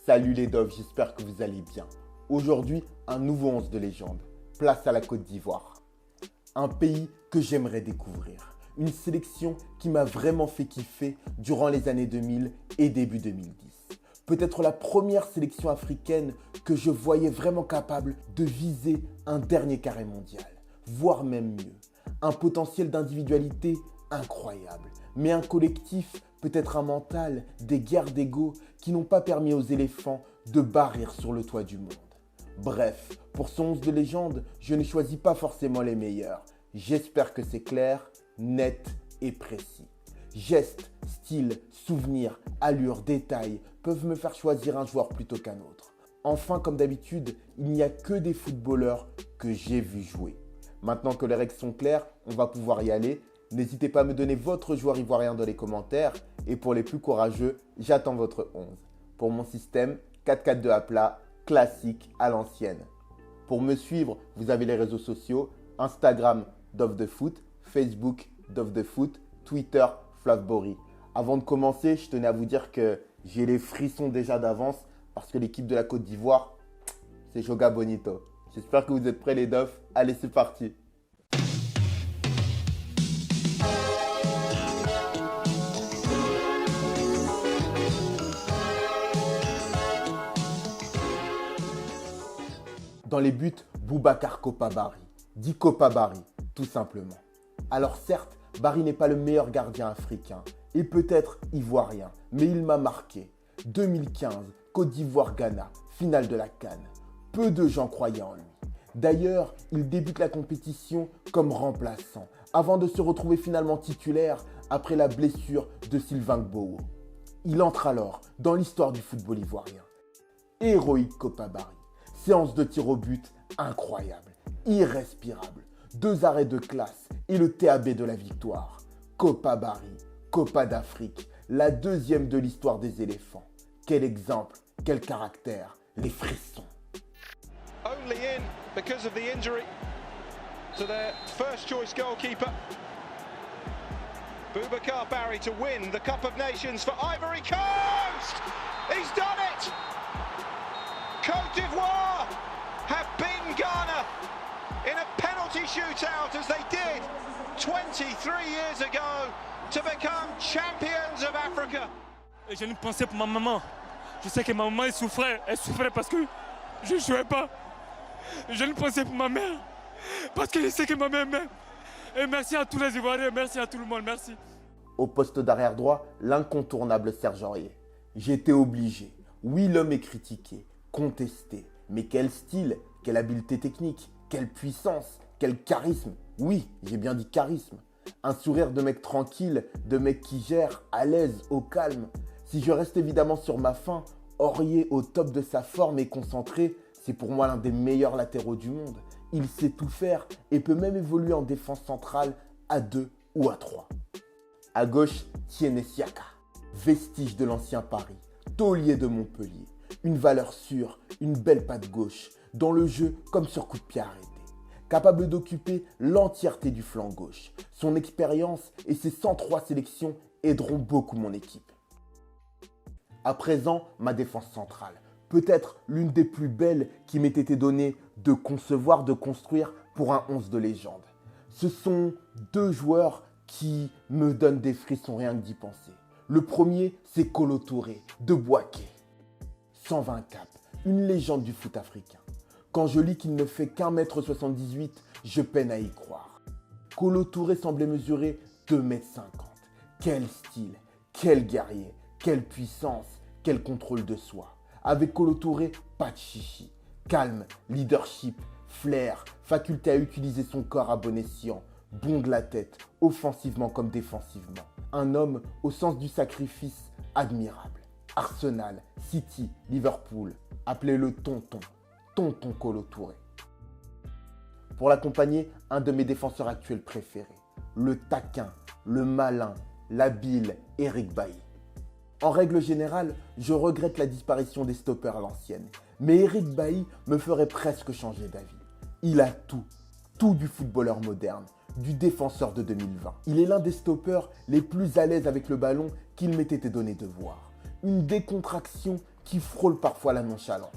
Salut les Doves, j'espère que vous allez bien. Aujourd'hui, un nouveau 11 de légende. Place à la Côte d'Ivoire. Un pays que j'aimerais découvrir. Une sélection qui m'a vraiment fait kiffer durant les années 2000 et début 2010. Peut-être la première sélection africaine que je voyais vraiment capable de viser un dernier carré mondial. Voire même mieux. Un potentiel d'individualité incroyable. Mais un collectif, peut-être un mental, des guerres d'ego qui n'ont pas permis aux éléphants de barrir sur le toit du monde. Bref, pour ce 11 de légende, je ne choisis pas forcément les meilleurs. J'espère que c'est clair, net et précis. Gestes, style, souvenirs, allures, détails peuvent me faire choisir un joueur plutôt qu'un autre. Enfin, comme d'habitude, il n'y a que des footballeurs que j'ai vus jouer. Maintenant que les règles sont claires, on va pouvoir y aller. N'hésitez pas à me donner votre joueur ivoirien dans les commentaires. Et pour les plus courageux, j'attends votre 11. Pour mon système, 4-4-2 à plat, classique à l'ancienne. Pour me suivre, vous avez les réseaux sociaux, Instagram, Dove de Foot, Facebook, Dove de Foot, Twitter, Flavbory. Avant de commencer, je tenais à vous dire que j'ai les frissons déjà d'avance parce que l'équipe de la Côte d'Ivoire, c'est Joga Bonito. J'espère que vous êtes prêts les Doves. Allez, c'est parti. Dans les buts, Boubacar Kopa Barry. Dit Kopa Barry, tout simplement. Alors certes, Barry n'est pas le meilleur gardien africain et peut-être ivoirien, mais il m'a marqué. 2015, Côte d'Ivoire-Ghana, finale de la CAN. Peu de gens croyaient en lui. D'ailleurs, il débute la compétition comme remplaçant, avant de se retrouver finalement titulaire après la blessure de Sylvain Gboo. Il entre alors dans l'histoire du football ivoirien. Héroïque Kopa Barry. Séance de tir au but incroyable, irrespirable. 2 arrêts de classe et le TAB de la victoire. Kopa Barry, Copa d'Afrique, la deuxième de l'histoire des éléphants. Quel exemple, quel caractère, les frissons. Only in because of the injury to their first choice goalkeeper. Boubacar Barry to win the Cup of Nations for Ivory Coast. He's done it. Côte d'Ivoire have beaten Ghana in a penalty shootout as they did 23 years ago to become champions of Africa. J'ai une pensée pour ma maman. Je sais que ma maman elle souffrait parce que je ne jouais pas. J'ai une pensée pour ma mère parce que je sais que ma mère m'aime. Et merci à tous les Ivoiriens, merci à tout le monde, merci. Au poste d'arrière droit, l'incontournable Serge Aurier. J'étais obligé. Oui, l'homme est critiqué, contesté. Mais quel style, quelle habileté technique, quelle puissance, quel charisme. Oui, j'ai bien dit charisme. Un sourire de mec tranquille, de mec qui gère, à l'aise, au calme. Si je reste évidemment sur ma fin, Aurier au top de sa forme et concentré, c'est pour moi l'un des meilleurs latéraux du monde. Il sait tout faire et peut même évoluer en défense centrale à 2 ou à 3. À gauche, Tiene Siaka, vestige de l'ancien Paris, taulier de Montpellier. Une valeur sûre, une belle patte gauche, dans le jeu comme sur coup de pied arrêté. Capable d'occuper l'entièreté du flanc gauche. Son expérience et ses 103 sélections aideront beaucoup mon équipe. À présent, ma défense centrale. Peut-être l'une des plus belles qui m'ait été donnée de concevoir, de construire pour un 11 de légende. Ce sont 2 joueurs qui me donnent des frissons rien que d'y penser. Le premier, c'est Kolo Touré, de Bouaké. 120 caps, une légende du foot africain. Quand je lis qu'il ne fait qu'1,78 m, je peine à y croire. Kolo Touré semblait mesurer 2,50 m. Quel style, quel guerrier, quelle puissance, quel contrôle de soi. Avec Kolo Touré, pas de chichi. Calme, leadership, flair, faculté à utiliser son corps à bon escient, bon de la tête, offensivement comme défensivement. Un homme au sens du sacrifice admirable. Arsenal, City, Liverpool, appelez-le tonton, tonton Kolo Touré. Pour l'accompagner, un de mes défenseurs actuels préférés, le taquin, le malin, l'habile Eric Bailly. En règle générale, je regrette la disparition des stoppers à l'ancienne, mais Eric Bailly me ferait presque changer d'avis. Il a tout du footballeur moderne, du défenseur de 2020. Il est l'un des stoppers les plus à l'aise avec le ballon qu'il m'ait été donné de voir. Une décontraction qui frôle parfois la nonchalance.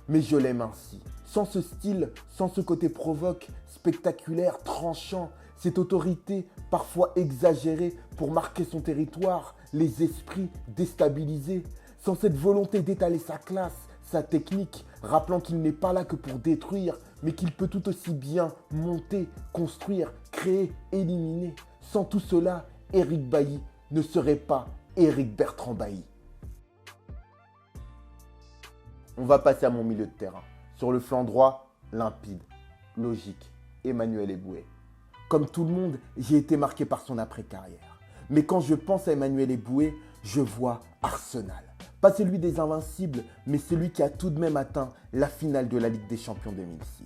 Mais je l'aime ainsi. Sans ce style, sans ce côté provoque, spectaculaire, tranchant, cette autorité parfois exagérée pour marquer son territoire, les esprits déstabilisés, sans cette volonté d'étaler sa classe, sa technique, rappelant qu'il n'est pas là que pour détruire, mais qu'il peut tout aussi bien monter, construire, créer, éliminer. Sans tout cela, Eric Bailly ne serait pas Eric Bertrand Bailly. On va passer à mon milieu de terrain. Sur le flanc droit, limpide, logique, Emmanuel Eboué. Comme tout le monde, j'ai été marqué par son après-carrière. Mais quand je pense à Emmanuel Eboué, je vois Arsenal. Pas celui des Invincibles, mais celui qui a tout de même atteint la finale de la Ligue des Champions 2006.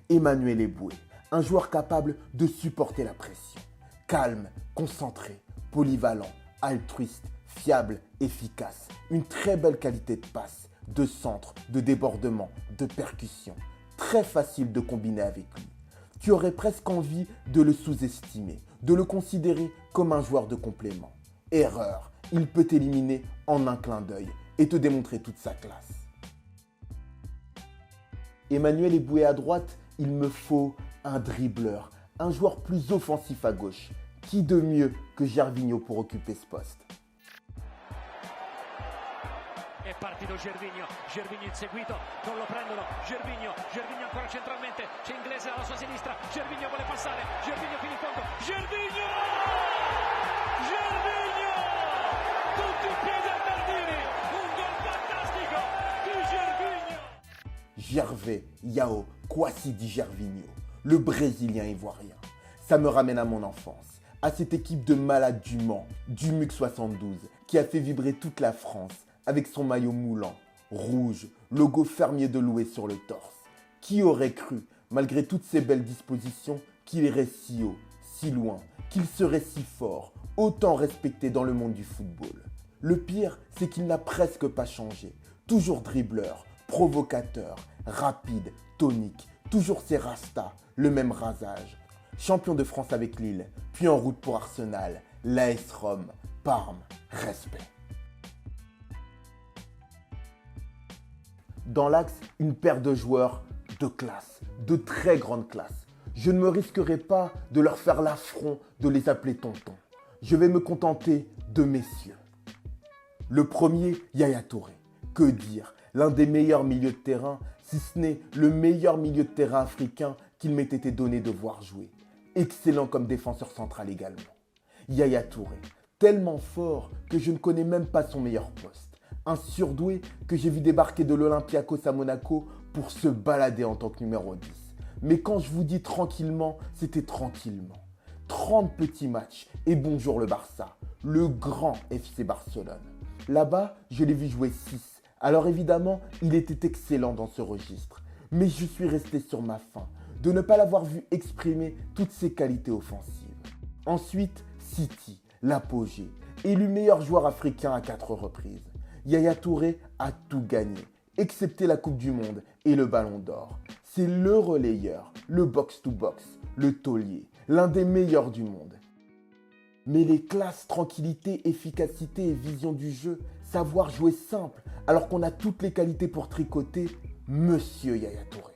Emmanuel Eboué, un joueur capable de supporter la pression. Calme, concentré, polyvalent, altruiste, fiable, efficace. Une très belle qualité de passe, de centre, de débordement, de percussion. Très facile de combiner avec lui. Tu aurais presque envie de le sous-estimer, de le considérer comme un joueur de complément. Erreur, il peut t'éliminer en un clin d'œil et te démontrer toute sa classe. Emmanuel Eboué à droite, il me faut un dribbleur, un joueur plus offensif à gauche. Qui de mieux que Gervinho pour occuper ce poste? È partito Gervinho inseguito, non lo prendono, Gervinho ancora centralmente, c'è Inglese alla sua sinistra, Gervinho vuole passare, Gervinho fino in fondo, Gervinho! Tutti in piedi a Maldini, un gol fantastico di Gervinho! Gervais Yao Kwasi di Gervinho, le Brésilien ivoirien. Ça me ramène à mon enfance, à cette équipe de malades du Mans, du MUC 72, qui a fait vibrer toute la France avec son maillot moulant, rouge, logo fermier de Loué sur le torse. Qui aurait cru, malgré toutes ces belles dispositions, qu'il irait si haut, si loin, qu'il serait si fort, autant respecté dans le monde du football. Le pire, c'est qu'il n'a presque pas changé. Toujours dribbleur, provocateur, rapide, tonique, toujours ses rastas, le même rasage. Champion de France avec Lille, puis en route pour Arsenal, l'AS Rome, Parme, respect. Dans l'axe, une paire de joueurs de classe, de très grande classe. Je ne me risquerai pas de leur faire l'affront de les appeler tonton. Je vais me contenter de messieurs. Le premier, Yaya Touré. Que dire? L'un des meilleurs milieux de terrain, si ce n'est le meilleur milieu de terrain africain qu'il m'ait été donné de voir jouer. Excellent comme défenseur central également. Yaya Touré, tellement fort que je ne connais même pas son meilleur poste. Un surdoué que j'ai vu débarquer de l'Olympiakos à Monaco pour se balader en tant que numéro 10. Mais quand je vous dis tranquillement, c'était tranquillement. 30 petits matchs et bonjour le Barça, le grand FC Barcelone. Là-bas, je l'ai vu jouer 6. Alors évidemment, il était excellent dans ce registre. Mais je suis resté sur ma faim de ne pas l'avoir vu exprimer toutes ses qualités offensives. Ensuite, City, l'apogée, élu meilleur joueur africain à 4 reprises. Yaya Touré a tout gagné, excepté la Coupe du Monde et le Ballon d'Or. C'est le relayeur, le box-to-box, le taulier, l'un des meilleurs du monde. Mais les classes, tranquillité, efficacité et vision du jeu, savoir jouer simple, alors qu'on a toutes les qualités pour tricoter, Monsieur Yaya Touré.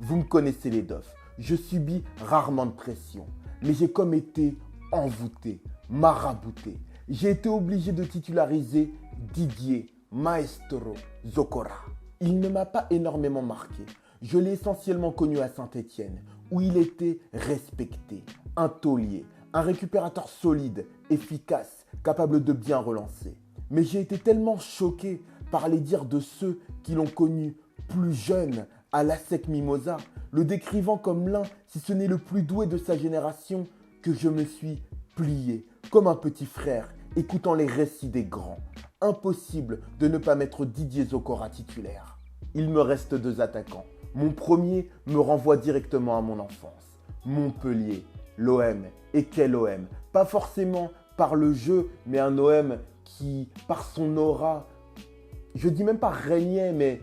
Vous me connaissez les dofs, je subis rarement de pression, mais j'ai comme été envoûté, marabouté. J'ai été obligé de titulariser Didier Maestro Zokora. Il ne m'a pas énormément marqué. Je l'ai essentiellement connu à Saint-Étienne, où il était respecté, un taulier, un récupérateur solide, efficace, capable de bien relancer. Mais j'ai été tellement choqué par les dires de ceux qui l'ont connu plus jeune à l'ASEC Mimosa, le décrivant comme l'un, si ce n'est le plus doué de sa génération, que je me suis plié comme un petit frère, écoutant les récits des grands. Impossible de ne pas mettre Didier Zokora titulaire. Il me reste 2 attaquants. Mon premier me renvoie directement à mon enfance. Montpellier, l'OM. Et quel OM? Pas forcément par le jeu, mais un OM qui, par son aura, je dis même pas régnait, mais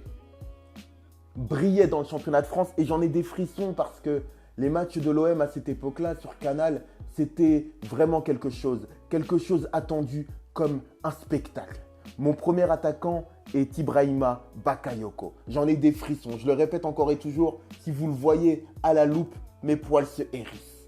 brillait dans le championnat de France. Et j'en ai des frissons parce que les matchs de l'OM à cette époque-là sur Canal, c'était vraiment quelque chose attendu comme un spectacle. Mon premier attaquant est Ibrahima Bakayoko. J'en ai des frissons, je le répète encore et toujours, si vous le voyez à la loupe, mes poils se hérissent.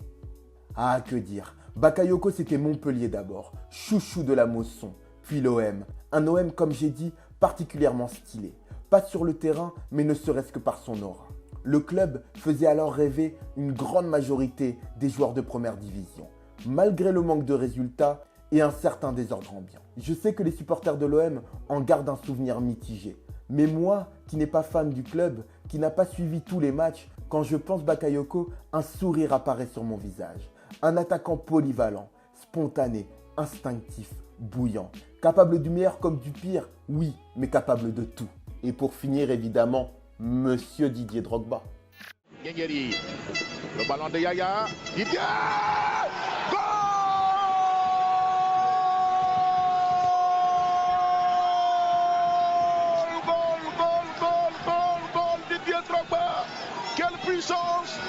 Ah, que dire, Bakayoko c'était Montpellier d'abord, chouchou de la Mosson, puis l'OM. Un OM comme j'ai dit, particulièrement stylé. Pas sur le terrain, mais ne serait-ce que par son aura. Le club faisait alors rêver une grande majorité des joueurs de première division, malgré le manque de résultats et un certain désordre ambiant. Je sais que les supporters de l'OM en gardent un souvenir mitigé, mais moi, qui n'ai pas fan du club, qui n'a pas suivi tous les matchs, quand je pense Bakayoko, un sourire apparaît sur mon visage. Un attaquant polyvalent, spontané, instinctif, bouillant, capable du meilleur comme du pire, oui, mais capable de tout. Et pour finir, évidemment, Monsieur Didier Drogba. Guéguéry, le ballon de Yaya, Didier, goal, Didier Drogba, quelle puissance,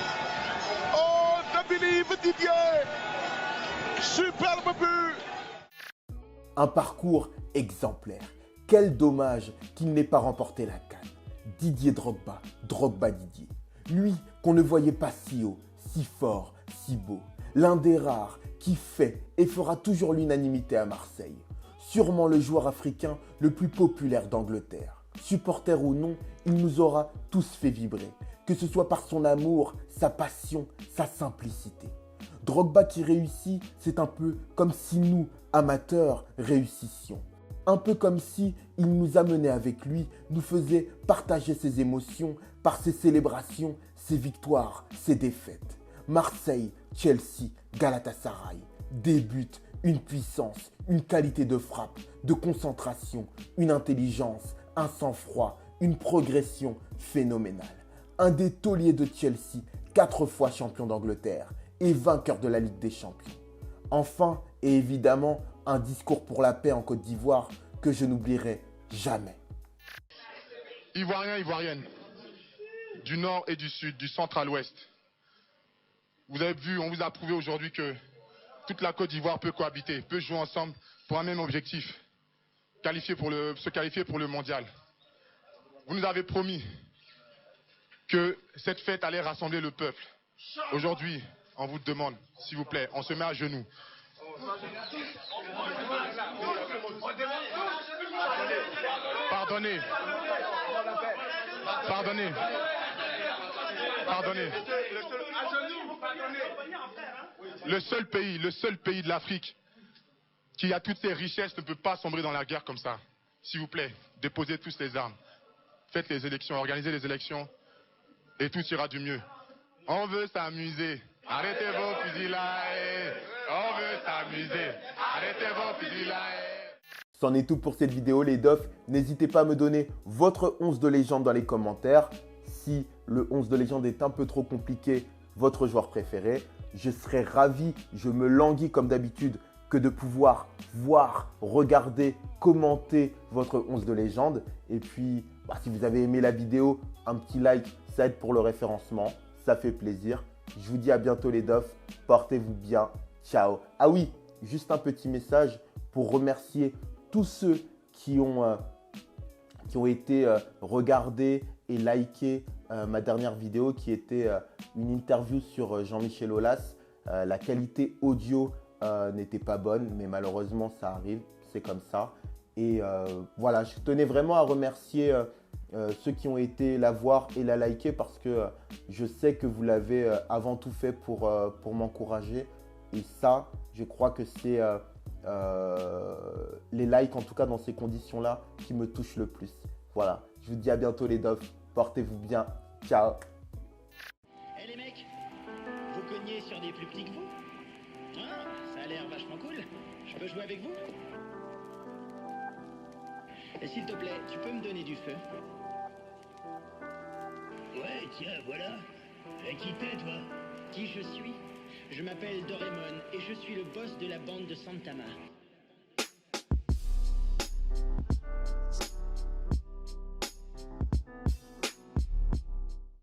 oh, the believe Didier, superbe but. Un parcours exemplaire. Quel dommage qu'il n'ait pas remporté la CAN. Didier Drogba, Drogba Didier. Lui qu'on ne voyait pas si haut, si fort, si beau. L'un des rares qui fait et fera toujours l'unanimité à Marseille. Sûrement le joueur africain le plus populaire d'Angleterre. Supporter ou non, il nous aura tous fait vibrer. Que ce soit par son amour, sa passion, sa simplicité. Drogba qui réussit, c'est un peu comme si nous, amateurs, réussissions. Un peu comme si il nous amenait avec lui, nous faisait partager ses émotions par ses célébrations, ses victoires, ses défaites. Marseille, Chelsea, Galatasaray. Des buts, une puissance, une qualité de frappe, de concentration, une intelligence, un sang-froid, une progression phénoménale. Un des tauliers de Chelsea, 4 fois champion d'Angleterre et vainqueur de la Ligue des Champions. Enfin, et évidemment, un discours pour la paix en Côte d'Ivoire que je n'oublierai jamais. Ivoiriens, Ivoiriennes, du nord et du sud, du centre à l'ouest. Vous avez vu, on vous a prouvé aujourd'hui que toute la Côte d'Ivoire peut cohabiter, peut jouer ensemble pour un même objectif, se qualifier pour le mondial. Vous nous avez promis que cette fête allait rassembler le peuple. Aujourd'hui, on vous demande, s'il vous plaît, on se met à genoux. Pardonnez. Pardonnez. Pardonnez. Le seul pays de l'Afrique qui a toutes ses richesses ne peut pas sombrer dans la guerre comme ça. S'il vous plaît, déposez tous les armes. Faites les élections, organisez les élections et tout ira du mieux. On veut s'amuser. Arrêtez vos fusils là. On veut s'amuser. Arrêtez vos fusils là. C'en est tout pour cette vidéo les dofs. N'hésitez pas à me donner votre 11 de légende dans les commentaires. Si le 11 de légende est un peu trop compliqué, votre joueur préféré. Je serais ravi, je me languis comme d'habitude que de pouvoir voir, regarder, commenter votre 11 de légende. Et puis, si vous avez aimé la vidéo, un petit like, ça aide pour le référencement. Ça fait plaisir. Je vous dis à bientôt les dofs. Portez-vous bien. Ciao. Ah oui, juste un petit message pour remercier tous ceux qui ont été regardés et likés ma dernière vidéo qui était une interview sur Jean-Michel Aulas. La qualité audio n'était pas bonne, mais malheureusement ça arrive, c'est comme ça. Et voilà, je tenais vraiment à remercier ceux qui ont été la voir et la liker parce que je sais que vous l'avez avant tout fait pour m'encourager. Et ça, je crois que c'est les likes, en tout cas dans ces conditions-là, qui me touchent le plus. Voilà, je vous dis à bientôt les dofs. Portez-vous bien. Ciao. Eh les mecs, vous cognez sur des plus petits que vous? Ah, ça a l'air vachement cool. Je peux jouer avec vous? Et s'il te plaît, tu peux me donner du feu? Ouais, tiens, voilà. Qui t'es, toi? Qui je suis? Je m'appelle Doraemon et je suis le boss de la bande de Santama.